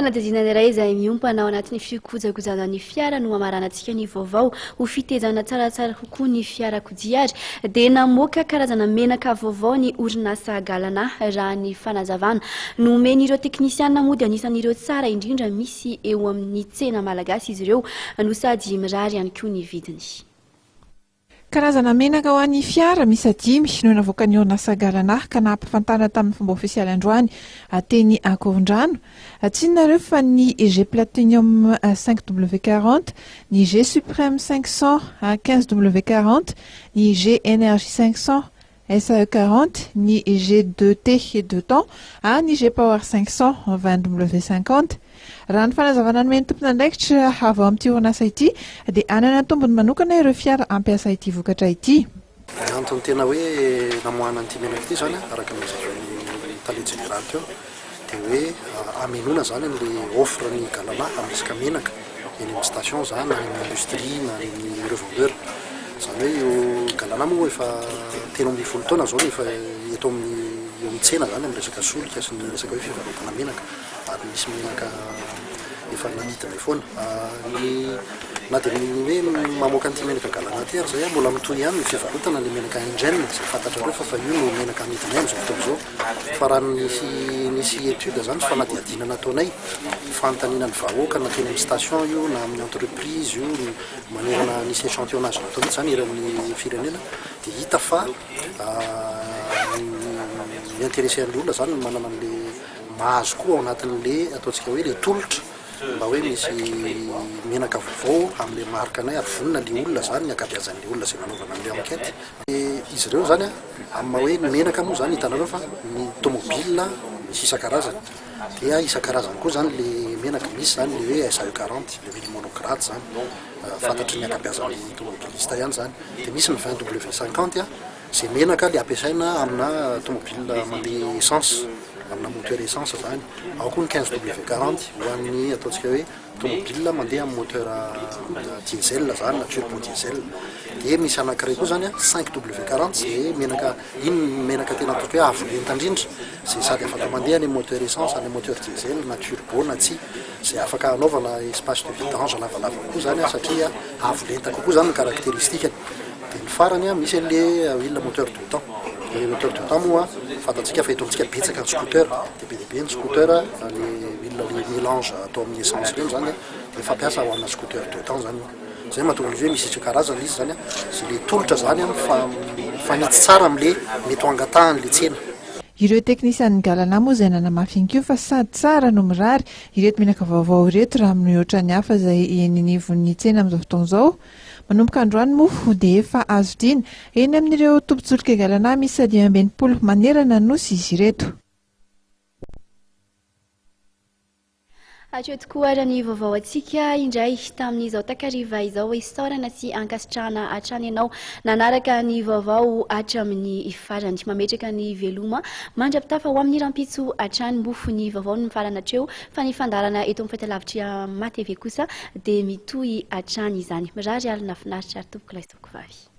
Fanadinana iray izay miompana ao anatin'ny fikojakojana ny fiara no amaranantsika ny vaovao ho fitezana tsaratsara kokoa ny fiarakodia ary dia namoaka karazana menaka vaovao ny orinasa Galana raha ny fanazavana nomen'ireo teknisianina moa dia anisan'ireo tsara indrindra misy eo amin'ny tsena malagasy izy ireo no sady mirary ihany koa ny vidiny. Karazana menaka ho an'ny fiara misy 5 no navoaka ny orinasa Galana ka nampahafantarana tamin'ny fomba ofisialy androany teny Akorondrano. Tsinareo fa ny G Platinum 5W40, ny G Suprême 500 15W40, ny G Énergie 500 SAE40, ny G2T 2 temps, ny G Power 500 20W50. Raha ny fanazavana nomeny tompon'andraikitra avy ao amin'ity orinasa ity dia anana tombony manokana ireo fiara ampiasa ity vokatra ity. Antony tena hoe namoahana an'ity menaka ity zany araka ny zavan'ny tale général teo dia hoe hamelona zany an'ilay offre ny Galana amin'ny resaka menaka eny amin'ny station zany na amin'ny industrie na amin'ny revendeur. Zany hoe io Galana moa efa tena amin'ny 10 taona zao efa eto amin'ny tsena zany amin'ny resaka solika sy ny resaka hoe fivarotana menaka ary misy menaka efa nahitana foana na dia hoe mamoaka an'ity menaka Galana ty ary zay mbola mitohy ihany ny fivarotana ny menaka Ingène izay fantatrareo fa io no menaka amidiny ihany zao fotoana zao fa raha nisy étude zany fanadihadina nataonay fanontaniana ny vahoaka na teny amin'ny station io na amin'ny entreprise io manerana nisy échantillonnage natao mihitsy zany eran'ny firenena dia hita fa intéressé an'le olona zany manana an'le mahazo koa ao anatin'le ataontsika hoe le tolotra mba hoe misy menaka vaovao amin'le marikanay ary vonina le olona zany ny akabeazan'le olona zay manaovana an'le enquête. Izy ireo zany amin'ny hoe menaka moa zany hitanareo fa ny tomobile misy isan-karazany dia isan-karazany koa zany le menaka misy zany le hoe SAE40 le huile monocrate zany fantatry ny akabeazan'ny tomobilista ihany zany dia misy ny 20W50 zay menaka le ampiasaina amina tomobile mandeha essence amina moteur essence zany. Ao koa ny 15W40 ho an'ny ataontsika hoe tomobile mandeha amin'ny moteur diesel zany na turbo diesel. Dia misy anankiray koa zany 5W40 zay menaka iny menaka tena ataontsika hoe avolenta indrindra zay sady afaka mandeha ny moteur essence ny moteur diesel na turbo na tsy zay afaka anaovana espace de vidange lavalava koa zany satria avolenta kokoa zany ny caractéristique. Dia ny farany misy an'le huile moteur tout temps. Le moteur tout temps moa fantatsika fa hitontsika betsaka ny scooter dia be dia be ny scooter le huile mélange atao amin'ny essence reny zany dia fampiasa ho anna scooter tout temps zany. Zay mahatonga hoe misy isan-karazany izy zany sy le tolotra zany fanitsy tsara amin'le mety ho angatahan'le tsena. Ireo teknisian'ny Galana moa izay nanamafy ko fa sady tsara no mirary ireto menaka vaovao ireto raha amin'ny ohatran'ny hafa izay eninivon'ny tsena amin'izao fotoana izao. Manomboka androany moa dia efa azo dina eny amin'ireo tombontsolika Galana misy 520 manerana nosy izy ireto. Atreto koa raha ny vaovao antsika indray tamin'izao takariva izao isaorana sy ankasitrahana hatrany ianao nanaraka ny vaovao hatramin'ny farany mametraka ny veloma mandrapitafa ho amin'ny rampitso hatrany mbofo ny vaovao ny farana hatreo fa ny fandarana eto amin'ny fahitalavitra matv kosa dia mitohy hatrany izany mirary alina finaritra ary tompoko lahy tompoko vavy.